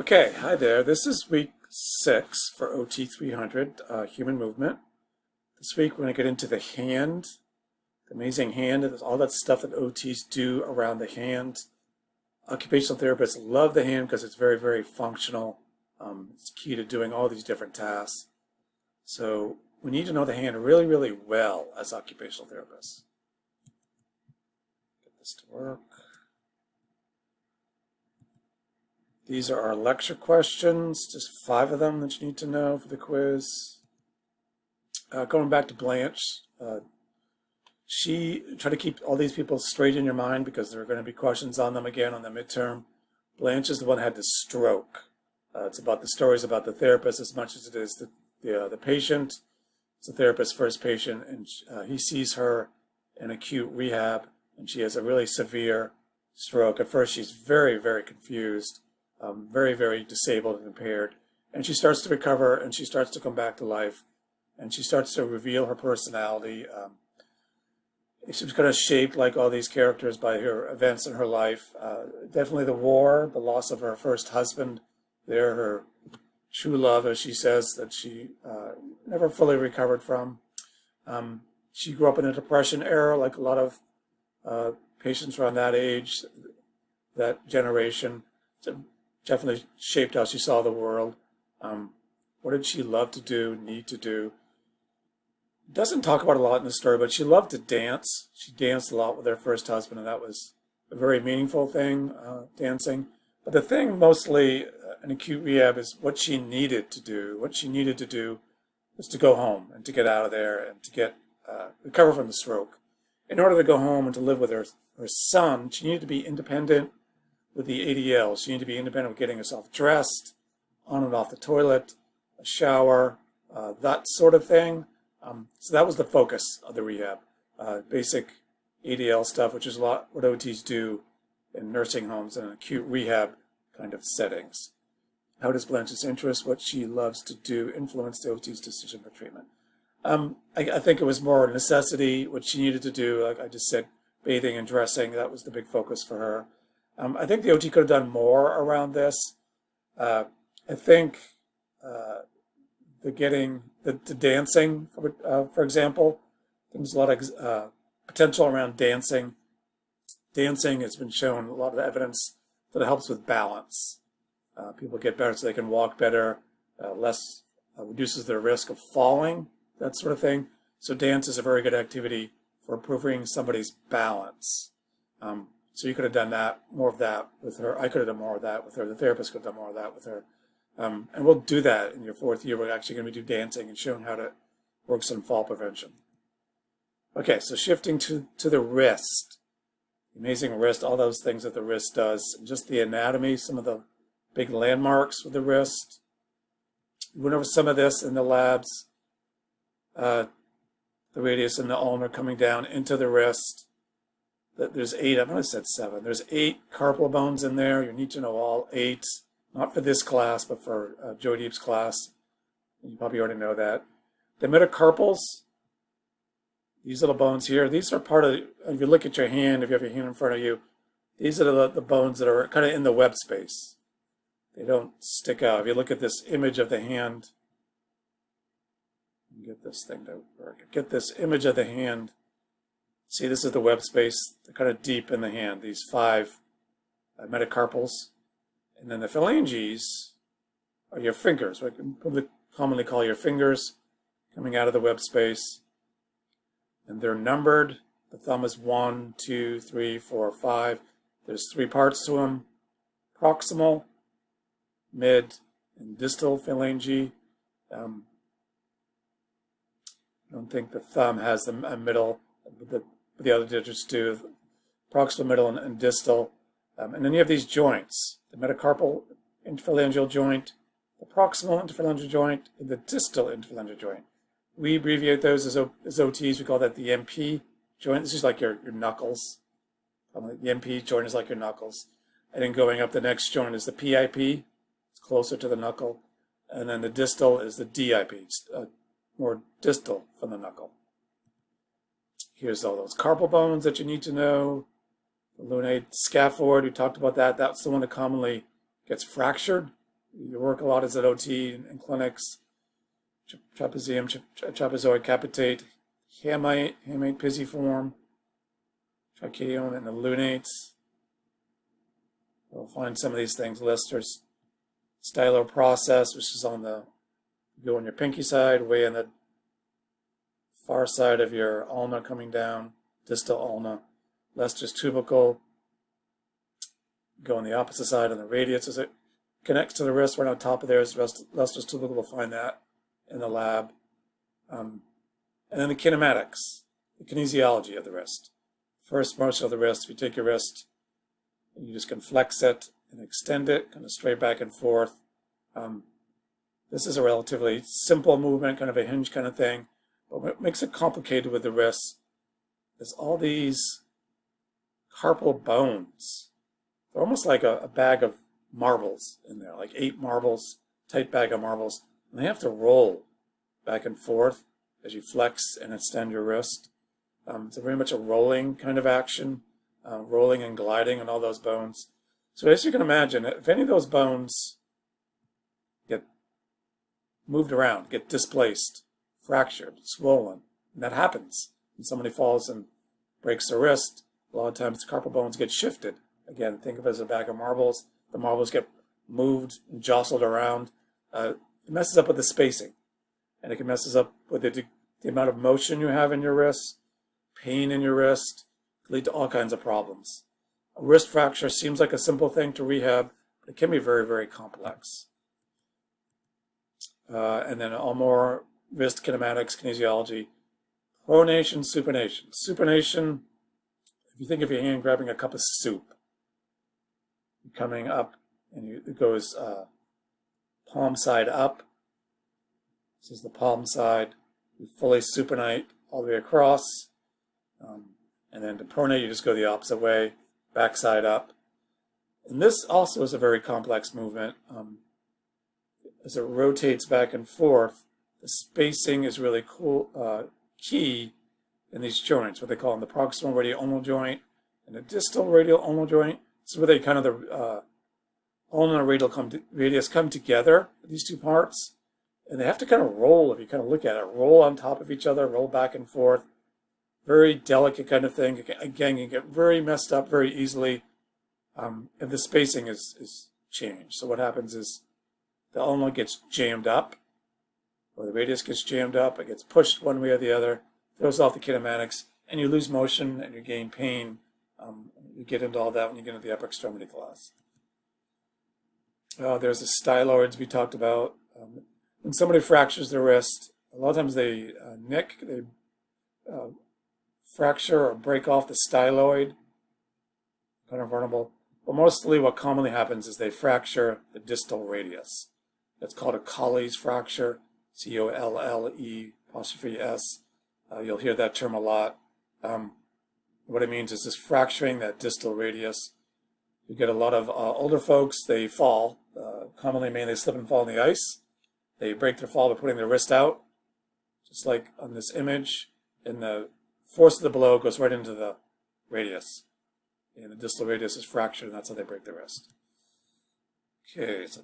Okay, hi there. This is week 6 for OT 300, human movement. This week we're going to get into the hand, the amazing hand, and all that stuff that OTs do around the hand. Occupational therapists love the hand because it's very, very functional. It's key to doing all these different tasks. So we need to know the hand really, really well as occupational therapists. Get this to work. These are our lecture questions, just 5 of them that you need to know for the quiz. Going back to Blanche, she tried to keep all these people straight in your mind because there are going to be questions on them again on the midterm. Blanche is the one who had the stroke. It's about the stories about the therapist as much as it is the patient. It's the therapist's first patient, and he sees her in acute rehab, and she has a really severe stroke. At first, she's very, very confused. Very, very disabled and impaired. And she starts to recover, and she starts to come back to life, and she starts to reveal her personality. She was kind of shaped, like all these characters, by her events in her life. Definitely the war, the loss of her first husband, her true love, as she says, that she never fully recovered from. She grew up in a depression era, like a lot of patients around that age, that generation. So definitely shaped how she saw the world. What did she love to do, need to do? Doesn't talk about it a lot in the story, but she loved to dance. She danced a lot with her first husband, and that was a very meaningful thing, dancing. But the thing mostly in acute rehab is what she needed to do. What she needed to do was to go home and to get out of there and to get recover from the stroke. In order to go home and to live with her son, she needed to be independent with the ADL. She needed to be independent of getting herself dressed, on and off the toilet, a shower, that sort of thing. So that was the focus of the rehab. Basic ADL stuff, which is a lot what OTs do in nursing homes and acute rehab kind of settings. How does Blanche's interest, what she loves to do, influence the OT's decision for treatment? I think it was more a necessity, what she needed to do. Like I just said, bathing and dressing, that was the big focus for her. I think the OT could have done more around this. I think the dancing, for example, there's a lot of potential around dancing. Dancing has been shown, a lot of evidence that it helps with balance. People get better so they can walk better, reduces their risk of falling, that sort of thing. So dance is a very good activity for improving somebody's balance. So you could have done more of that with her. I could have done more of that with her. The therapist could have done more of that with her. And we'll do that in your 4th year. We're actually going to do dancing and showing how to work some fall prevention. Okay, so shifting to the wrist. The amazing wrist, all those things that the wrist does. And just the anatomy, some of the big landmarks with the wrist. We went over some of this in the labs. The radius and the ulnar coming down into the wrist. There's 8, I might have said 7. There's 8 carpal bones in there. You need to know all 8, not for this class, but for Joe Deep's class. You probably already know that. The metacarpals, these little bones here, these are part of, if you look at your hand, if you have your hand in front of you, these are the bones that are kind of in the web space. They don't stick out. If you look at this image of the hand, get this thing to work. Get this image of the hand. See, this is the web space, they're kind of deep in the hand, these 5 metacarpals. And then the phalanges are your fingers, what we commonly call your fingers, coming out of the web space. And they're numbered. The thumb is 1, 2, 3, 4, 5. There's 3 parts to them: proximal, mid, and distal phalange. I don't think the thumb has a middle, but the other digits do. Proximal, middle, and distal. And then you have these joints: the metacarpal interphalangeal joint, the proximal interphalangeal joint, and the distal interphalangeal joint. We abbreviate those as OTs. We call that the MP joint. This is like your knuckles. The MP joint is like your knuckles. And then going up, the next joint is the PIP. It's closer to the knuckle. And then the distal is the DIP. It's more distal from the knuckle. Here's all those carpal bones that you need to know. The lunate scaphoid, we talked about that. That's the one that commonly gets fractured. You work a lot as an OT in clinics. Trapezium, trapezoid capitate, hamate pisiform, trichidium, and the lunates. We'll find some of these things. Lister's stylo process, which is on the, go on your pinky side, way on the far side of your ulna coming down, distal ulna. Lester's tubercle, go on the opposite side on the radius as it connects to the wrist. Right on top of there is Lester's tubercle. We'll find that in the lab. And then the kinematics, the kinesiology of the wrist. First motion of the wrist, if you take your wrist, and you just can flex it and extend it, kind of straight back and forth. This is a relatively simple movement, kind of a hinge kind of thing. But what makes it complicated with the wrist is all these carpal bones. They're almost like a bag of marbles in there, like 8 marbles, tight bag of marbles. And they have to roll back and forth as you flex and extend your wrist. It's very much a rolling kind of action, rolling and gliding on all those bones. So as you can imagine, if any of those bones get moved around, get displaced, fractured, swollen, and that happens when somebody falls and breaks their wrist, a lot of times the carpal bones get shifted. Again, think of it as a bag of marbles. The marbles get moved and jostled around. It messes up with the spacing, and it can messes up with the amount of motion you have in your wrist, pain in your wrist, lead to all kinds of problems. A wrist fracture seems like a simple thing to rehab, but it can be very, very complex. And then all more wrist kinematics, kinesiology, pronation, supination. Supination, if you think of your hand grabbing a cup of soup, coming up, and it goes palm side up. This is the palm side. You fully supinate all the way across. And then to pronate, you just go the opposite way, back side up. And this also is a very complex movement. As it rotates back and forth, the spacing is really key in these joints, what they call them, the proximal radial-ulnar joint and the distal radial-ulnar joint. This is where they kind of the ulnar radial radius come together, these two parts, and they have to kind of roll, if you kind of look at it, roll on top of each other, roll back and forth. Very delicate kind of thing. Again, you get very messed up very easily if the spacing is changed. So what happens is the ulna gets jammed up, or the radius gets jammed up, it gets pushed one way or the other, throws off the kinematics, and you lose motion and you gain pain. You get into all that when you get into the upper extremity class. There's the styloids we talked about. When somebody fractures their wrist, a lot of times they fracture or break off the styloid, kind of vulnerable. But mostly what commonly happens is they fracture the distal radius. That's called a Colles fracture, C-O-L-L-E'(S). You'll hear that term a lot. What it means is just fracturing that distal radius. You get a lot of older folks, they fall, commonly mainly slip and fall in the ice. They break their fall by putting their wrist out, just like on this image, and the force of the blow goes right into the radius. And the distal radius is fractured, and that's how they break the wrist. Okay, so